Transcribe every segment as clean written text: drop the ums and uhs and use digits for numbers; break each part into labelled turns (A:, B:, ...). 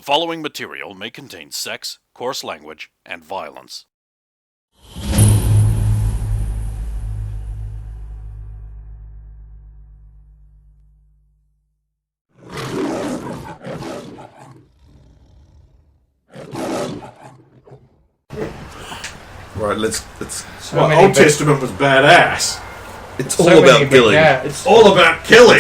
A: following material may contain sex, coarse language, and violence.
B: Right, let's.
C: Old Testament was badass.
B: It's all about killing.
C: It's all about killing.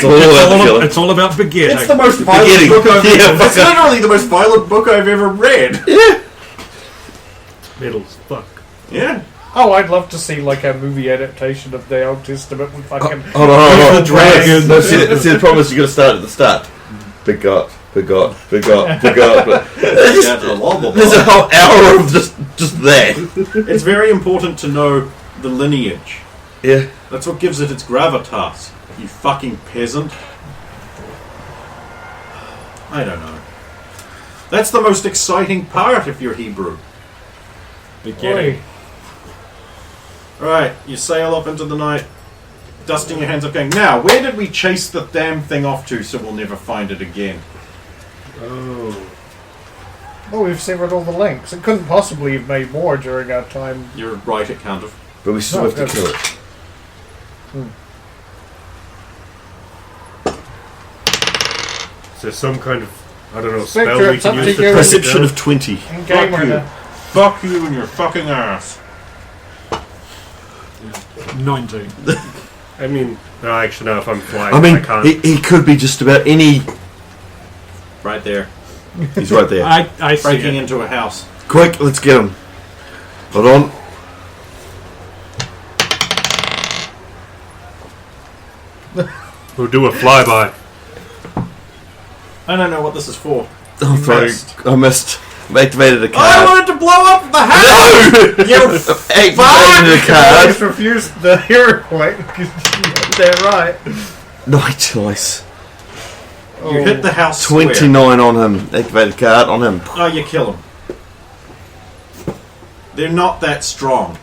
D: It's all about beginning.
C: It's the most violent book I've ever. It's literally the most violent book I've ever read.
B: Yeah.
D: Middles, fuck.
C: Yeah.
E: Oh, I'd love to see like a movie adaptation of the Old Testament with fucking
B: Hold on.
E: dragons.
B: No, see, the problem is you got to start at the start. Begot. There's a whole hour of just that.
C: It's very important to know the lineage.
B: Yeah.
C: That's what gives it its gravitas. You fucking peasant. I don't know. That's the most exciting part if you're Hebrew.
E: Beginning.
C: Right, you sail off into the night, dusting your hands up, going, now, where did we chase the damn thing off to so we'll never find it again?
E: Oh, we've severed all the links. It couldn't possibly have made more during our time.
C: You're right, it can't have.
B: But we still have to kill it.
D: Is there some kind of, I don't know,
E: Spectre,
D: spell we
E: it's
D: can
E: up
D: use
E: to
D: to
E: you.
D: track it
B: Perception
D: down?
B: of 20.
E: In game
C: Fuck you.
E: now.
C: Fuck you and your fucking ass.
D: 19. I mean, no, actually, no, if I'm flying,
B: I mean,
D: can't.
B: he could be just about any...
C: Right there.
B: He's right there.
D: I see
C: Breaking
D: it.
C: into a house.
B: Quick, let's get him. Hold on.
D: We'll do a flyby.
C: I don't know what this is for.
B: Oh, sorry. I missed. I activated a
C: I
B: card.
C: wanted to blow up the house!
B: No!
C: You
B: Activated a
E: I
B: card.
E: just refused the hero point because they're right.
B: Nice choice.
C: You hit the house square.
B: 29 on him. Activated card on him.
C: Oh, you kill them. They're not that strong.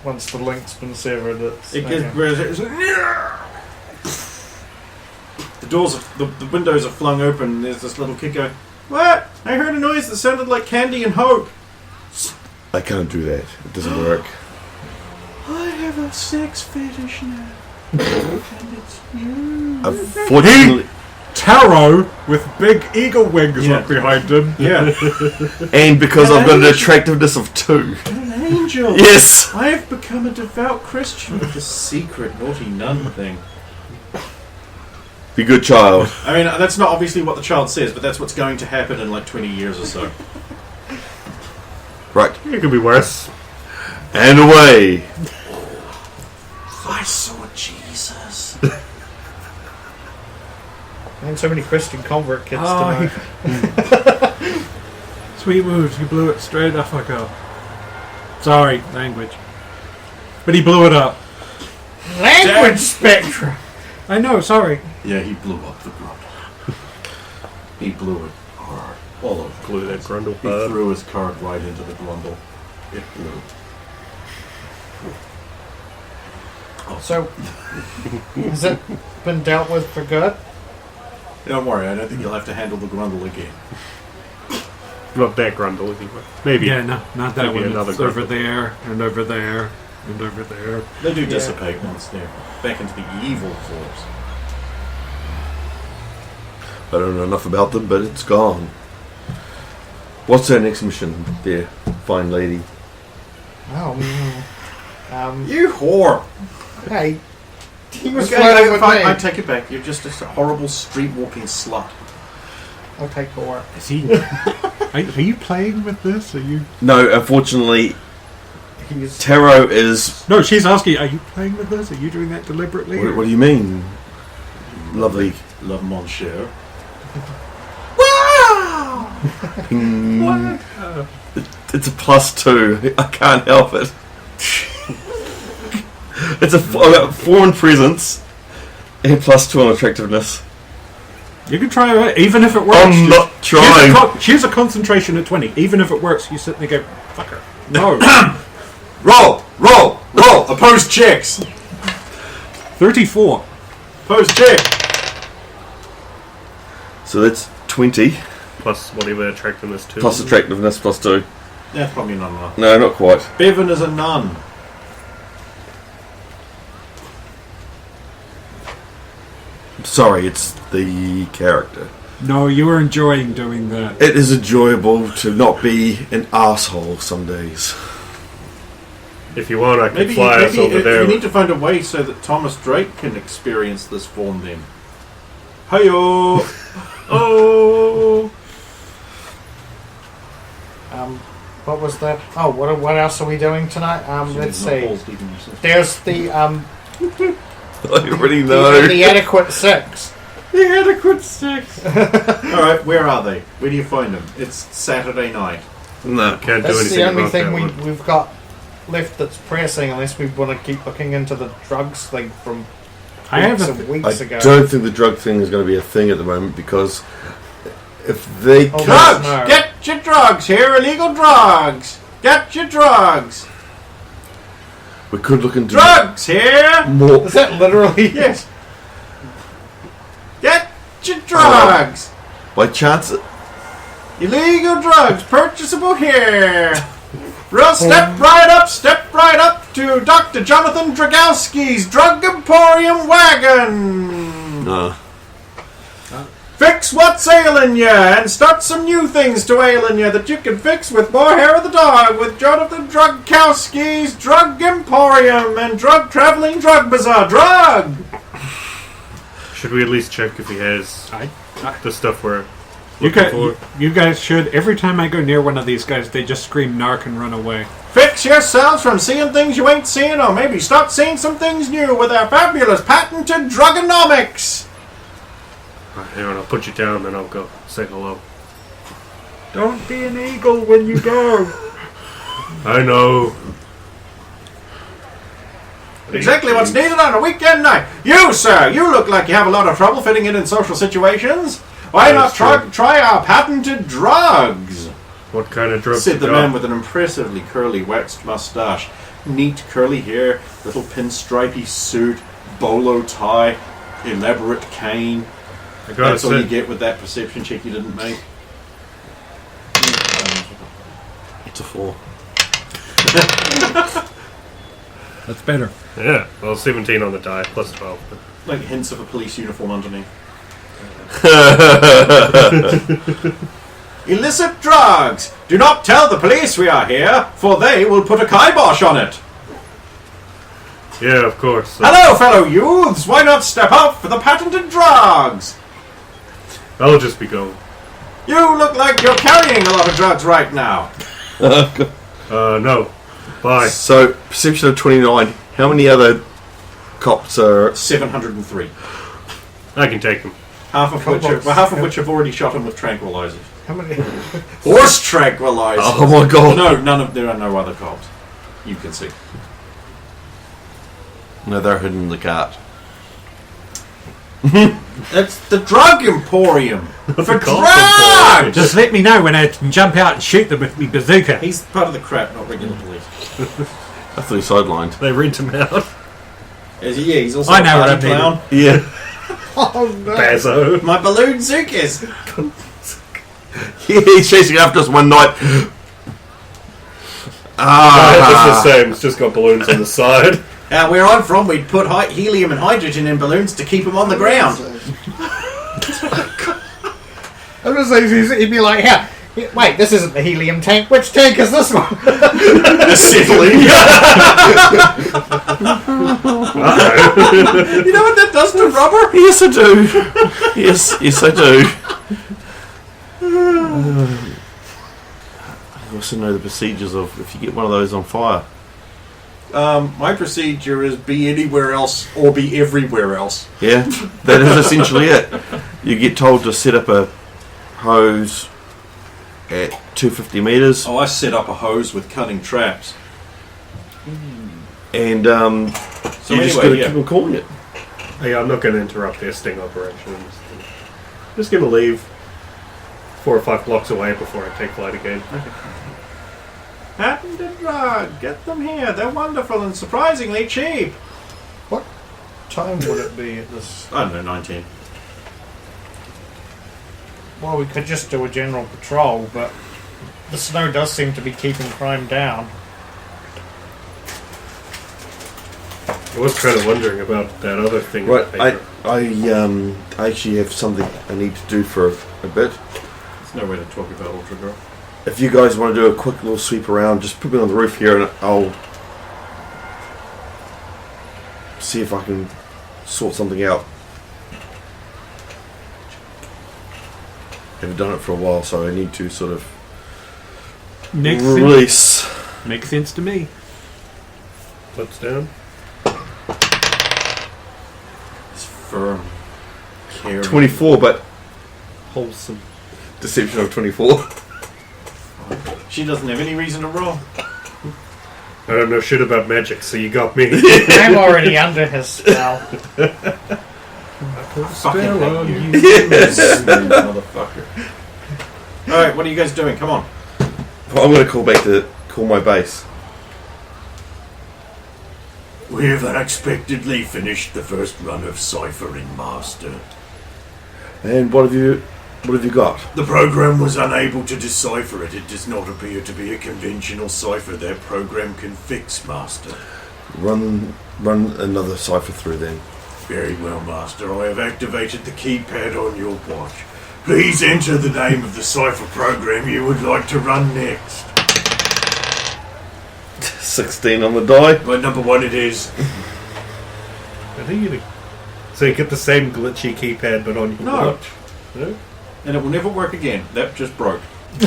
E: Once the link's been severed, it's...
C: It gets, the doors, the windows are flung open. And there's this little kid going, "What? I heard a noise that sounded like candy and hope."
B: I can't do that. It doesn't work.
C: I have a sex fetish now, and it's you.
B: Unfortunately,
D: Tarot with big eagle wings
C: Yeah.
D: up behind him.
C: Yeah,
B: and because I've got an attractiveness of 2.
C: an angel.
B: Yes!
C: I have become a devout Christian with this secret naughty nun thing.
B: Be good, child.
C: I mean, that's not obviously what the child says, but that's what's going to happen in like 20 years or so.
B: Right.
D: It could be worse.
B: And away.
C: I saw Jesus.
E: And so many Christian convert kids
D: Oh,
E: tonight.
D: Sweet moves, you blew it straight the fuck up. Sorry, language. But he blew it up.
E: Language spectrum!
D: I know, sorry.
C: Yeah, he blew up the grundle. He blew it hard. All over.
D: Blew that grundle.
C: He threw his card right into the grundle. It blew.
E: So, has it been dealt with for good?
C: Don't worry, I don't think you'll have to handle the grundle again.
D: Not that grundle, anyway. Maybe.
F: Yeah, no, not that
D: Maybe
F: one.
D: another
F: It's over
D: grundle.
F: there, and over there, and over there.
C: They do dissipate once they're back into the evil force.
B: I don't know enough about them, but it's gone. What's our next mission there, fine lady?
E: Oh,
C: You whore!
E: hey. He was
C: Okay,
E: flirting with
C: fine,
E: me.
C: I take it back. You're just a horrible street-walking slut.
E: I'll take more.
D: Is he... are you playing with this? Are you...
B: No, unfortunately,
E: He's...
B: Tarot is...
D: No, she's asking, are you playing with this? Are you doing that deliberately?
B: What do you mean? Lovely.
C: Love mon cher.
B: Ping. It's a +2. I can't help it. It's a 4 in presence and +2 on attractiveness.
D: You can try it, even if it works.
B: I'm not trying.
D: She's a concentration at 20. Even if it works, you sit there and go, fuck her. No.
C: Roll! Opposed checks!
D: 34.
C: Opposed check!
B: So that's 20.
F: plus whatever attractiveness 2.
B: Plus attractiveness, plus 2.
C: That's probably not enough.
B: No, not quite.
C: Bevan is a nun.
B: Sorry, it's the character.
D: No, you were enjoying doing that.
B: It is enjoyable to not be an asshole some days.
F: If you want, I can
C: Maybe,
F: fly us over there.
C: you need to find a way so that Thomas Drake can experience this form then. Hi-yo! Oh!
E: What was that? Oh, what else are we doing tonight? Let's see.
C: Balls deep in your system.
E: There's the
B: I already know.
E: the adequate 6.
D: The adequate 6.
C: Alright, where are they? Where do you find them? It's Saturday night.
B: No.
F: Can't do
E: That's
F: anything
E: the only
F: about
E: thing
F: that one.
E: we've got left that's pressing, unless we want to keep looking into the drugs thing from
D: I have
E: weeks
D: a
E: and weeks
B: I
E: ago.
B: don't think the drug thing is going to be a thing at the moment because if they
E: Oh,
B: can't...
C: Drugs!
E: no.
C: Get your drugs here! Illegal drugs! Get your drugs!
B: We could look into
C: Drugs here!
B: more...
E: Is that literally?
C: Yes. Get your drugs!
B: By chance...
C: Illegal drugs purchasable here! Real step right up to Dr. Jonathan Dragowski's Drug Emporium wagon!
B: No.
C: Fix what's ailing ya and start some new things to ailing ya that you can fix with more hair of the dog with Jonathan Dragowski's Drug Emporium and Traveling Drug Bazaar. Drug!
F: Should we at least check if he has the stuff we're
D: You
F: looking for?
D: you guys should. Every time I go near one of these guys, they just scream narc and run away.
C: Fix yourselves from seeing things you ain't seeing, or maybe start seeing some things new with our fabulous patented drugonomics!
F: Hang on, I'll put you down, then I'll go say hello.
D: Don't be an eagle when you go.
F: I know.
C: Exactly what's needed on a weekend night. You, sir, you look like you have a lot of trouble fitting in social situations. Why not try our patented drugs?
F: What kind of drugs
C: Said
F: you
C: the
F: got?
C: man with an impressively curly, waxed mustache. Neat curly hair, little pinstripey suit, bolo tie, elaborate cane.
F: I gotta
C: That's all you
F: say,
C: get with that perception check you didn't make.
B: It's a 4.
D: That's better.
F: yeah, well, 17 on the die, plus 12.
C: Like hints of a police uniform underneath. Illicit drugs! Do not tell the police we are here, for they will put a kibosh on it.
F: Yeah, of course.
C: Hello, fellow youths! Why not step out for the patented drugs?
F: I'll just be going.
C: You look like you're carrying a lot of drugs right now.
F: No. Bye.
B: So, perception of 29. How many other cops are...
C: 703.
F: I can take them.
C: Half of which have already shot him with tranquilizers.
E: How many?
C: Horse tranquilizers!
B: Oh my god.
C: No, there are no other cops. You can see.
B: No, they're hidden in the cart.
C: It's the drug emporium! For
F: cop
C: drugs!
D: Just let me know when I can jump out and shoot them with me bazooka.
C: He's part of the crap, not regular police.
B: I thought he sidelined.
F: They rent him out.
C: Yeah, he's also
D: I
C: a
D: know what
C: party
D: I mean.
C: clown.
B: Yeah.
E: Oh no!
F: Bazzo.
C: My balloon Zukas!
B: He's chasing after us one night.
F: It's the
B: Ah.
F: same, it's just got balloons on the side.
C: Where I'm from, we'd put helium and hydrogen in balloons to keep them on the ground.
E: I was gonna say, he'd be like, yeah. Wait, this isn't the helium tank. Which tank is this one?
C: Acetylene. You know what that does to rubber?
B: Yes, I do. Yes, I do. I also know the procedures of if you get one of those on fire.
C: My procedure is be anywhere else or be everywhere else.
B: Yeah, that is essentially it. You get told to set up a hose at 250 meters,
C: Oh, I set up a hose with cutting traps.
B: and
C: So
B: you just
C: anyway,
B: got to
C: yeah.
B: keep on calling it.
F: Hey, I'm not going to interrupt their sting operation. Just going to leave 4 or 5 blocks away before I take flight again.
C: Patented drug. Get them here. They're wonderful and surprisingly cheap.
E: What time would it be at this?
C: I don't know, 19.
E: Well, we could just do a general patrol, but the snow does seem to be keeping crime down.
F: I was kind of wondering about that other thing.
B: Right,
F: in the paper.
B: I actually have something I need to do for a bit.
D: There's no way to talk about Ultra Girl.
B: If you guys want to do a quick little sweep around, just put me on the roof here and I'll see if I can sort something out. Haven't done it for a while, so I need to sort of release.
D: Makes sense to me.
F: Flips down.
C: It's firm. Caring.
B: 24, but
F: Wholesome.
B: deception of 24.
C: She doesn't have any reason to roll.
F: I don't know shit about magic, so you got me.
E: I'm already under his spell.
C: Fucking
D: on
C: hate
D: you.
C: motherfucker. Alright, what are you guys doing? Come on.
B: I'm going to call my base.
G: We've unexpectedly finished the first run of ciphering, Master.
B: And what have you got?
G: The program was unable to decipher it. It does not appear to be a conventional cipher that program can fix, Master.
B: Run another cipher through then.
G: Very well, Master. I have activated the keypad on your watch. Please enter the name of the cipher program you would like to run next.
B: 16 on the die.
G: My number one it is.
F: I think so you get the same glitchy keypad, but on your
C: No.
F: watch. No?
C: And it will never work again. That just broke. It's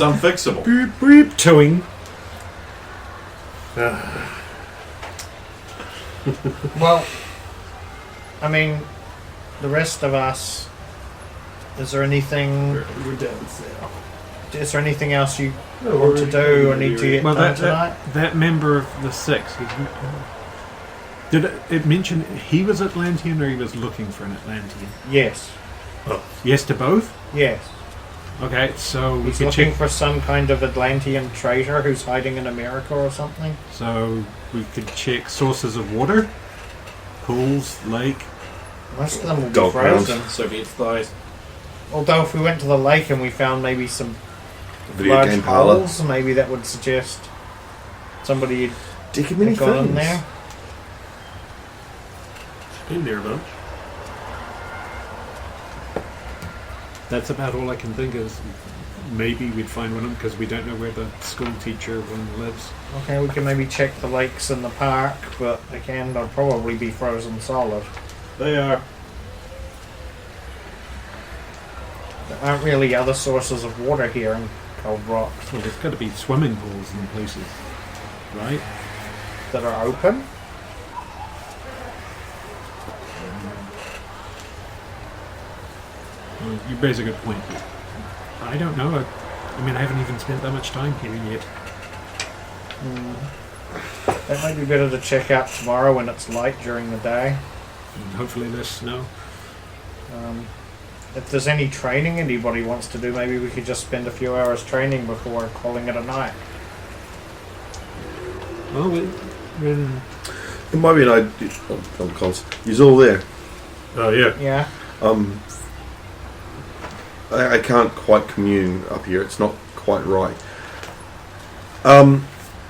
C: unfixable.
D: Beep, beep, towing.
E: Well, I mean, the rest of us. Is there anything?
D: We're down south.
E: Is there anything else you want to do or need to get
D: Well,
E: done
D: that,
E: tonight?
D: that member of the Six, did it mention he was Atlantean or he was looking for an Atlantean?
E: Yes.
D: Yes to both?
E: Yes.
D: Okay, so we
E: He's
D: could
E: looking
D: check.
E: for some kind of Atlantean traitor who's hiding in America or something.
D: So we could check sources of water, pools, lake.
E: Most of them will be
B: Dog
E: frozen.
C: Soviet thighs.
E: Although if we went to the lake and we found maybe some
B: Video
E: large
B: game parlor.
E: holes, maybe that would suggest somebody
B: Dick many
E: had gone in
B: things.
E: there.
F: Been there a bunch.
D: That's about all I can think of. Maybe we'd find one of them because we don't know where the school teacher one lives.
E: Okay, we can maybe check the lakes in the park, but again, they'll probably be frozen solid.
C: They are.
E: There aren't really other sources of water here in Cold Rocks
D: Well, there's got to be swimming pools in places, right?
E: that are open.
D: Well, you raise a good point. I don't know. I mean, I haven't even spent that much time here yet.
E: That might be better to check out tomorrow when it's light during the day.
D: And hopefully there's snow.
E: If there's any training anybody wants to do, maybe we could just spend a few hours training before calling it a night.
D: Well,
B: It might be an idea. Oh, cons. He's all there.
F: Oh, yeah.
E: Yeah.
B: I can't quite commune up here. It's not quite right.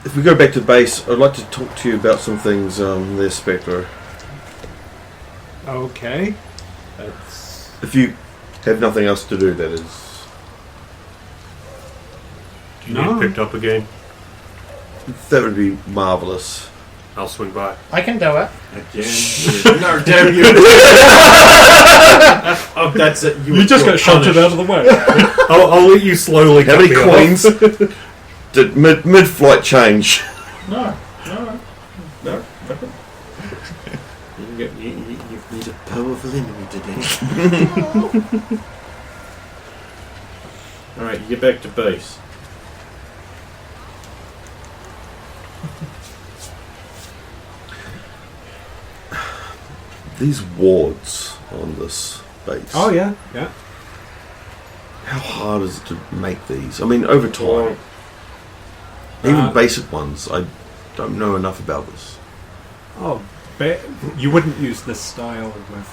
B: If we go back to base, I'd like to talk to you about some things there, Spectre.
D: okay. That's
B: If you have nothing else to do, that is.
F: Do you
D: No.
F: need it picked up again?
B: That would be marvellous.
F: I'll swing by.
E: I can do it.
C: Again. No, damn you. Oh, that's it.
D: you just got shunted out of the way.
F: I'll let you slowly
B: How
F: cut
B: many
F: me off.
B: coins did mid-flight change?
C: No. You've made a powerful enemy today. Alright, you get back to base.
B: These wards on this base.
D: Oh yeah, yeah.
B: How hard is it to make these? I mean, over time. Even basic ones, I don't know enough about this.
D: Oh, you wouldn't use this style with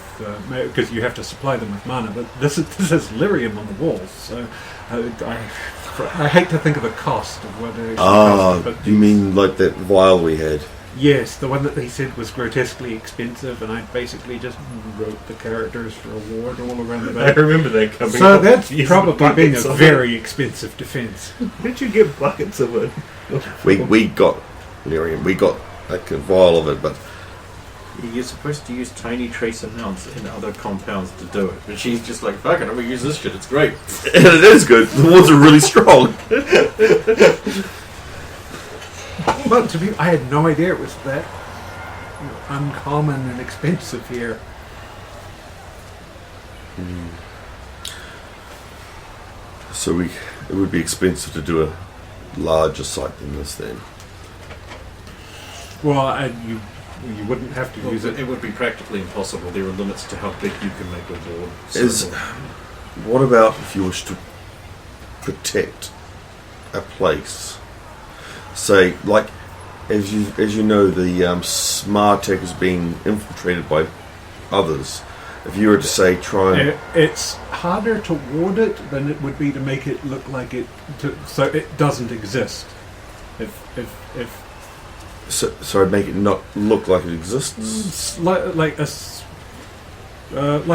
D: because you have to supply them with mana. But this is lyrium on the walls, so I hate to think of the cost of what it actually costs. But
B: you mean like that vial we had?
D: Yes, the one that he said was grotesquely expensive, and I basically just wrote the characters for a ward all around the
F: I
D: back.
F: remember that coming
D: So
F: up.
D: that's
F: Using
D: probably been a
F: buckets of
D: very expensive defense.
F: Where'd you get buckets of it?
B: We got lyrium. We got like a vial of it, but
C: You're supposed to use tiny trace amounts in other compounds to do it. But she's just like, fuck it, I'm gonna use this shit, it's great.
B: and it is good. The wards are really strong.
D: Well, I had no idea it was that uncommon and expensive here.
B: So it would be expensive to do a larger site than this then.
D: Well, you wouldn't have to use it.
C: It would be practically impossible. There are limits to how big you can make a board.
B: What about if you wish to protect a place? Say, like, as you know, the Smartech is being infiltrated by others. If you were to say try and...
D: It's harder to ward it than it would be to make it look like it... so it doesn't exist.
B: So I'd make it not look like it exists?
D: It's like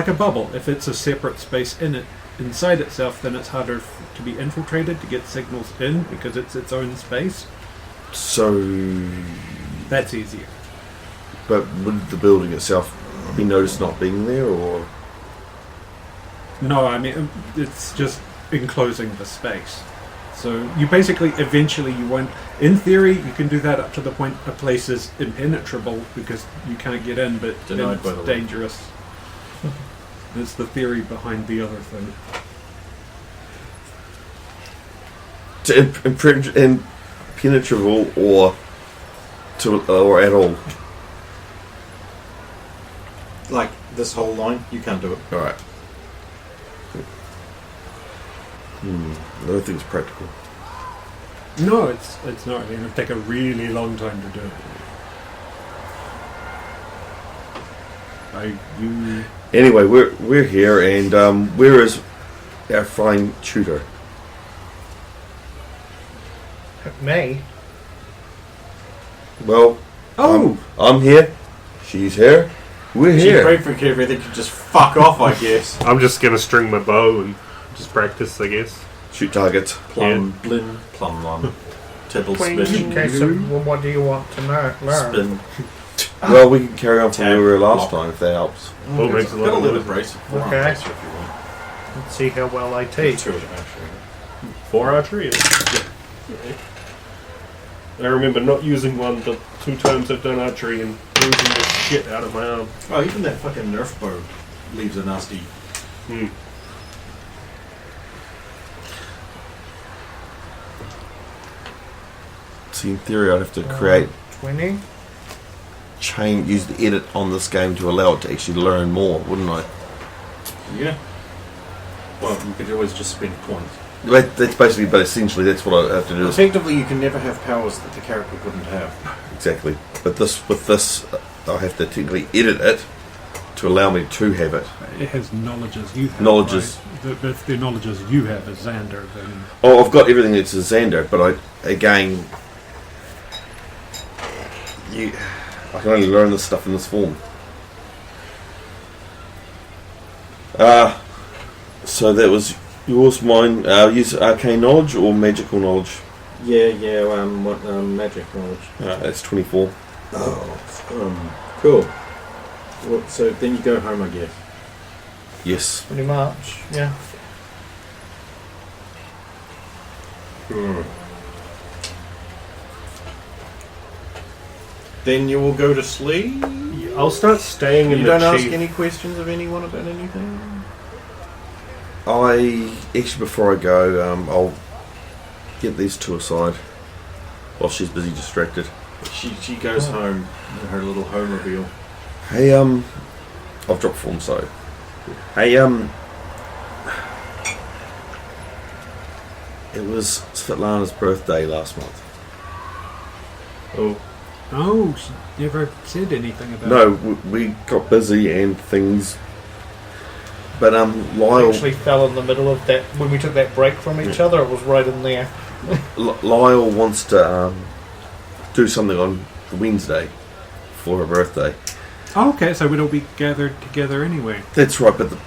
D: a bubble. If it's a separate space inside itself, then it's harder to be infiltrated, to get signals in, because it's its own space.
B: So...
D: That's easier.
B: But would the building itself be noticed not being there, or...?
D: No, I mean, it's just enclosing the space. So you basically, eventually you won't... In theory, you can do that up to the point a place is impenetrable because you can't get in, but then
C: Denied by the
D: it's
C: way.
D: dangerous. That's the theory behind the other thing.
B: To impenetrable or at all?
C: Like, this whole line, you can't do it.
B: Alright. I don't think it's practical.
D: No, it's not. It would take a really long time to do it.
B: Anyway, we're here, and where is our fine tutor?
E: Me?
B: Well, I'm here. She's here. We're
C: She
B: here.
C: prayed for everything to just fuck off, I guess.
F: I'm just gonna string my bow and just practice, I guess.
B: Shoot targets.
C: Plum, blin, plum, lum. Tibble,
E: Okay,
C: spin,
E: so what do you want to learn?
C: spin.
B: Well, we can carry on from where we were last
C: Tap.
B: time, if that helps.
F: Bow makes a
C: Got a
F: lot
C: little
F: of
C: brace. Forearm
E: Okay.
C: bracer if you want.
E: Let's see how well I teach.
C: Two of them, actually.
F: 4 archery. I remember not using one the 2 times I've done archery and losing the shit out of my arm.
C: Oh, even that fucking Nerf bow leaves a nasty...
B: See, in theory, I'd have to create
E: 20?
B: use the edit on this game to allow it to actually learn more, wouldn't I?
C: Yeah. Well, you could always just spend points.
B: That's basically, but essentially, that's what I have to do.
C: Effectively, you can never have powers that the character wouldn't have.
B: Exactly. But with this, I have to technically edit it to allow me to have it.
D: It has knowledge as you have.
B: Knowledges.
D: Right? If the knowledge as you have as Xander, then...
B: Oh, I've got everything that's a Xander, but I can only learn this stuff in this form. So that was yours, mine. Use arcane knowledge or magical knowledge?
C: Yeah, magic knowledge.
B: That's 24.
C: Cool. Well, so then you go home, I guess.
B: Yes.
E: Pretty much, yeah.
C: Then you will go to sleep.
F: I'll start staying in
C: You
F: the
C: don't ask
F: chief.
C: any questions of anyone about anything?
B: Actually, before I go, I'll get these two aside while she's busy distracted.
C: She goes home in her little home reveal.
B: Hey, I've dropped form, so. Hey, it was Svetlana's birthday last month.
F: Oh,
D: Oh, she never said anything about
B: No, we got busy and things. But
E: I
B: Lyle
E: actually fell in the middle of that when we took that break from each other. It was right in there.
B: Lyle wants to do something on Wednesday for her birthday.
D: Oh, okay, so we'd all be gathered together anyway.
B: That's right, but the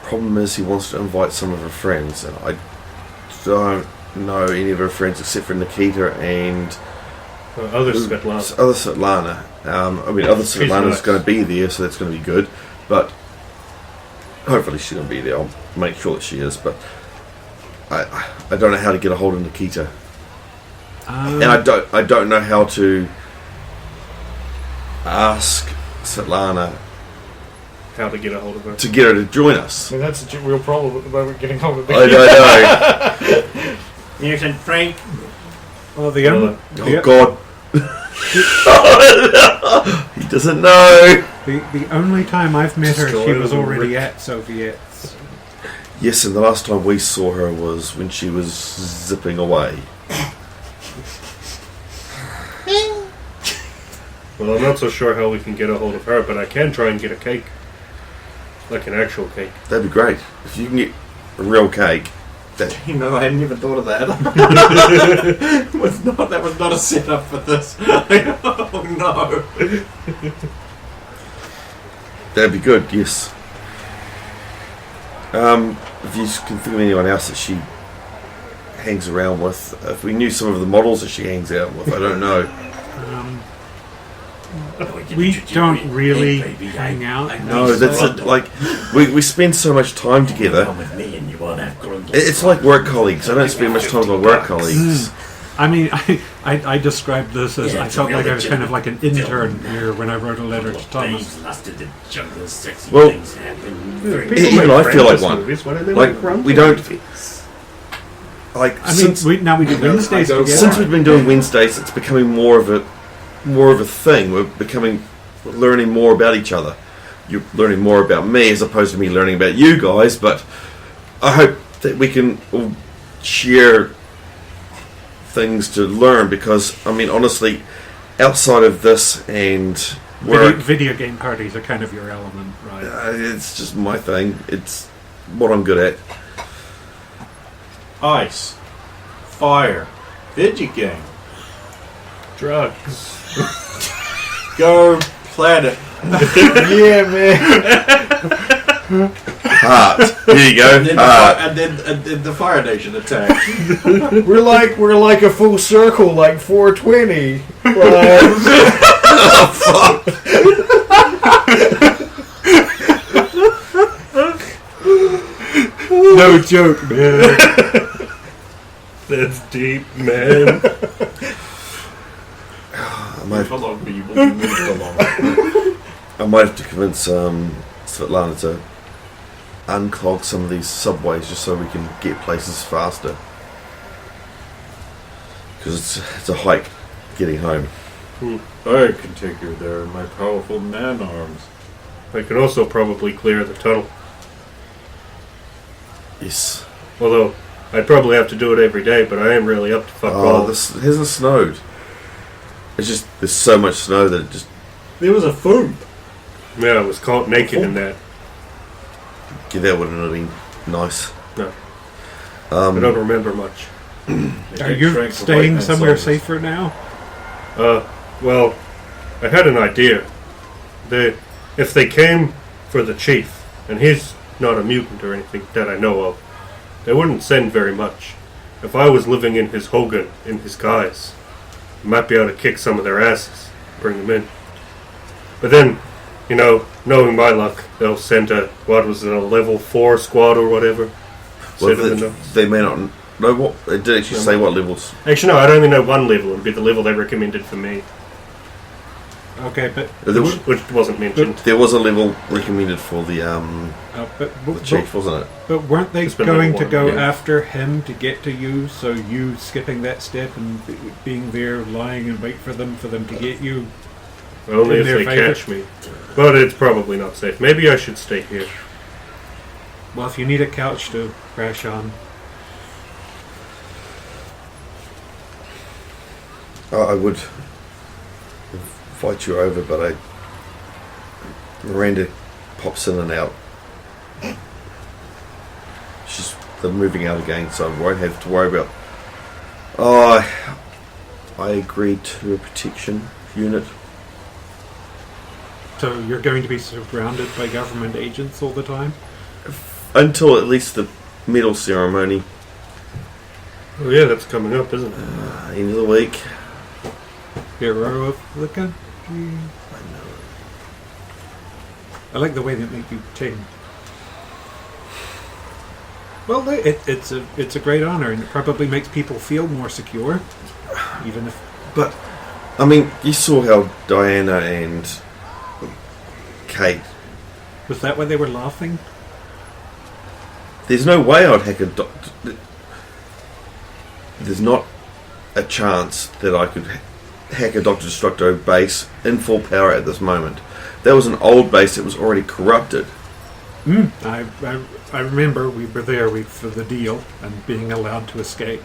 B: problem is he wants to invite some of her friends, and I don't know any of her friends except for Nikita and
F: Other Svetlana.
B: other Svetlana. Other
F: She's
B: Svetlana's
F: nice.
B: going to be there, so that's going to be good. But hopefully she's going to be there. I'll make sure that she is. But I don't know how to get a hold of Nikita, and I don't know how to ask Svetlana
F: How to get a hold of her.
B: to get her to join us.
E: I mean, that's a real problem at the moment, getting hold of
B: I don't know.
C: Mutant Frank.
D: Well, the only,
B: Oh God. He doesn't know.
D: the only time I've met her, she
F: Destroy
D: was
F: the
D: already
F: Rick.
D: at Soviets.
B: Yes, and the last time we saw her was when she was zipping away.
F: Well, I'm not so sure how we can get a hold of her, but I can try and get a cake. Like an actual cake.
B: That'd be great. If you can get a real cake.
C: You know, I hadn't even thought of that. That was not a setup for this. Oh no.
B: That'd be good, yes. If you can think of anyone else that she hangs around with, if we knew some of the models that she hangs out with, I don't know.
D: We don't really hang out.
B: No, that's it. Like, we spend so much time together.
G: Come with me and you won't have grumbles.
B: It's like work colleagues. I don't spend much time with my work colleagues.
D: I mean, I described this as I felt like I was kind of like an intern here when I wrote a letter to Thomas.
B: Well,
F: People
B: even
F: make
B: I feel like
F: friends
B: one.
F: in movies. Why do they
B: Like,
F: grumble?
B: we don't. Like,
D: I mean,
B: since
D: we do Wednesdays together.
B: since we've been doing Wednesdays, it's becoming more of a thing. We're learning more about each other. You're learning more about me as opposed to me learning about you guys. But I hope that we can all share things to learn, because I mean, honestly, outside of this and work,
D: Video game parties are kind of your element, right?
B: it's just my thing. It's what I'm good at.
C: Ice. Fire. Video game.
F: Drugs.
C: Go planet.
E: Yeah, man.
B: Heart. Here you go.
C: And then,
B: Heart.
C: and then the Fire Nation attack.
E: We're like a full circle, like 420.
D: No joke, man.
F: That's deep, man.
B: I might,
C: How long will you move along?
B: I might have to convince Svetlana to unclog some of these subways just so we can get places faster. Because it's a hike getting home.
C: I can take you there in my powerful man arms.
F: I can also probably clear the tunnel.
B: Yes.
F: Although, I'd probably have to do it every day, but I am really up to fuck
B: Oh,
F: all.
B: this it hasn't snowed. It's just there's so much snow that it just.
C: There was a food.
F: Yeah, I was caught naked in that.
B: Yeah, that wouldn't have been nice.
F: No. I don't remember much.
D: Are you staying somewhere safer now?
F: Well, I had an idea. If they came for the chief, and he's not a mutant or anything that I know of, they wouldn't send very much. If I was living in his Hogan, in his guise, I might be able to kick some of their asses, bring them in. But then, knowing my luck, they'll send a level 4 squad or whatever.
B: Well,
F: Set in the notes.
B: they may not know what. They did actually say what levels.
F: Actually, no, I'd only know one level. It'd be the level they recommended for me,
D: Okay, but
F: which wasn't mentioned.
B: There was a level recommended for the
D: but
B: chief, wasn't it?
D: But weren't they
F: It's been
D: going
F: level
D: to go
F: one, yeah.
D: after him to get to you? So you skipping that step and being there, lying in wait for them to get you?
F: Only
D: in
F: if
D: their
F: they
D: favor?
F: catch me. But it's probably not safe. Maybe I should stay here.
D: Well, if you need a couch to crash on,
B: I would. invite you over, but Miranda pops in and out. They're moving out again, so I won't have to worry about. Oh, I agreed to a protection unit.
D: So you're going to be surrounded by government agents all the time?
B: Until at least the medal ceremony.
F: Oh yeah, that's coming up, isn't it?
B: End of the week.
D: Hero of the country.
B: I know.
D: I like the way they make you ting. Well, it's a great honor, and it probably makes people feel more secure, even if.
B: But I mean, you saw how Diana and Kate.
D: Was that why they were laughing?
B: There's no way I'd hack a doctor. There's not a chance that I could hack a Dr. Destructo base in full power at this moment. That was an old base that was already corrupted.
D: I remember we were there for the deal and being allowed to escape.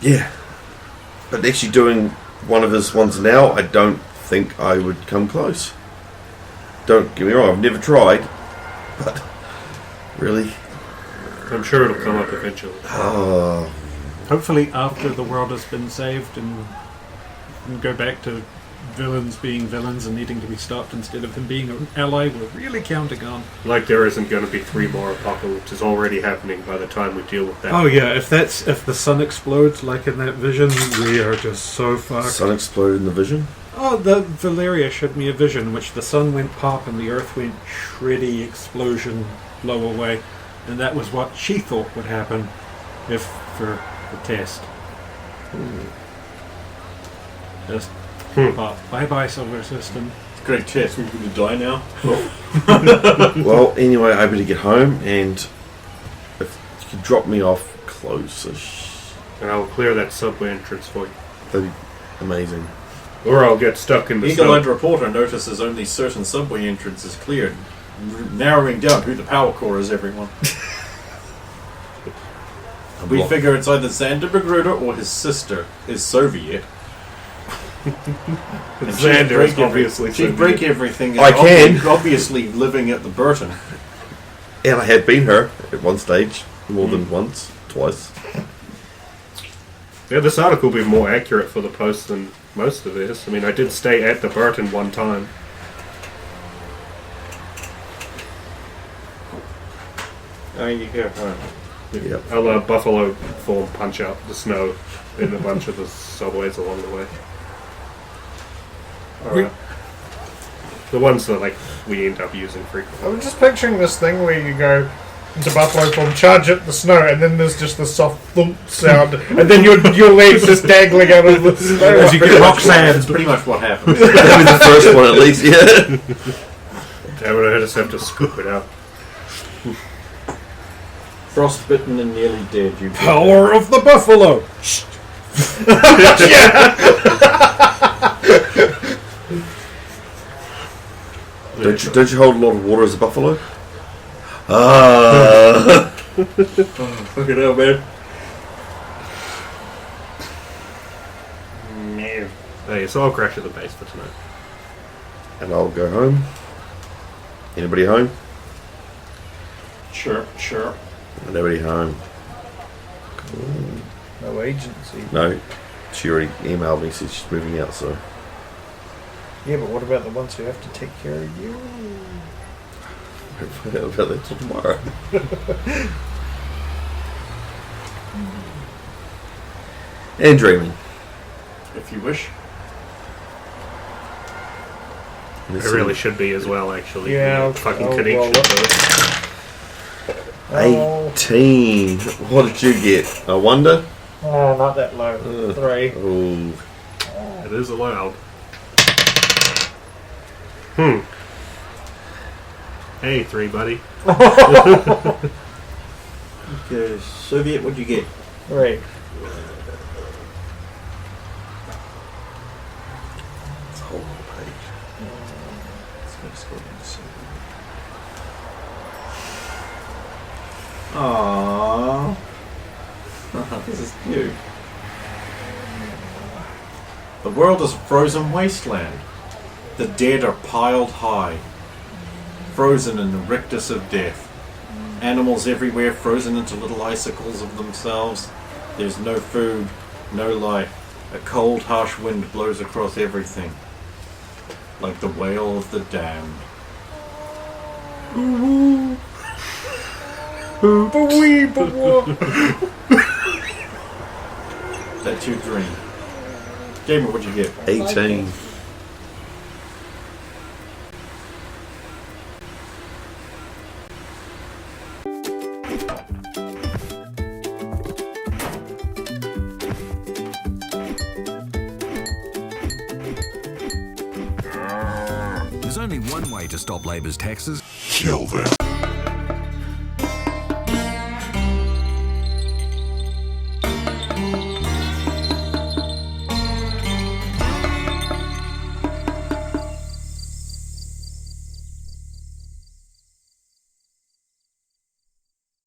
B: Yeah. But actually doing one of his ones now, I don't think I would come close. Don't get me wrong, I've never tried. But, really?
F: I'm sure it'll come up eventually.
B: Oh.
D: Hopefully after the world has been saved and go back to villains being villains and needing to be stopped instead of them being an ally we're really counting on.
F: Like there isn't going to be 3 more apocalypses already happening by the time we deal with that.
D: Oh yeah, if the sun explodes like in that vision, we are just so fucked.
B: Sun exploded in the vision?
D: Oh, the Valeria showed me a vision in which the sun went pop and the earth went shreddy explosion blow away. And that was what she thought would happen if for the test. Just pop. Bye-bye, solar system.
C: Great test. We're going to die now.
B: Well, anyway, I better get home, and if you could drop me off close-ish,
F: And I'll clear that subway entrance for you.
B: that'd be amazing.
F: Or I'll get stuck in the
C: Eagle-eyed
F: snow.
C: reporter notices only certain subway entrances cleared, narrowing down who the power core is, everyone. We figure it's either Xander Magruder or his sister is Soviet. And
F: Xander is obviously
C: she'd break everything.
B: I can.
C: Obviously living at the Burton.
B: And I had been her at one stage, more than once, twice.
F: Yeah, this article will be more accurate for the post than most of this. I mean, I did stay at the Burton one time.
C: Oh, you go.
B: Yep.
F: I'll buffalo form punch out the snow in a bunch of the subways along the way. Alright. The ones that we end up using frequently.
E: I'm just picturing this thing where you go into buffalo form, charge at the snow, and then there's just the soft thump sound, and then your legs just dangling out of the snow.
D: As you get rock sand.
C: That's pretty much what happened.
B: That'd be the first one at least, yeah.
F: Damn it, I just have to scoop it out.
C: Frostbitten and nearly dead. You
D: Power of the buffalo!
B: Don't you hold a lot of water as a buffalo? Ah.
C: Fucking hell, man.
F: Hey, so I'll crash at the base for tonight.
B: And I'll go home. Anybody home?
C: Sure.
B: Nobody home.
E: No agency.
B: No. She already emailed me, said she's moving out, so.
E: Yeah, but what about the ones who have to take care of you?
B: Won't find out about that till tomorrow. And dreaming.
C: If you wish.
F: It really should be as well, actually.
E: Yeah,
F: Fucking
E: I'll
F: connection.
E: roll it.
F: to it.
B: 18. What did you get? A wonder?
E: Oh, not that low. 3.
B: Oh.
F: It is allowed. Hey, 3, buddy.
C: Okay, Soviet, what'd you get?
E: 3.
B: It's a whole page.
C: Let's go down to Soviet. Aww. This is cute. The world is a frozen wasteland. The dead are piled high, frozen in the rictus of death. Animals everywhere frozen into little icicles of themselves. There's no food, no life. A cold, harsh wind blows across everything, like the wail of the damned. That's your dream. Gamer, what'd you get?
B: 18.
H: There's only one way to stop Labor's taxes.
G: Kill them.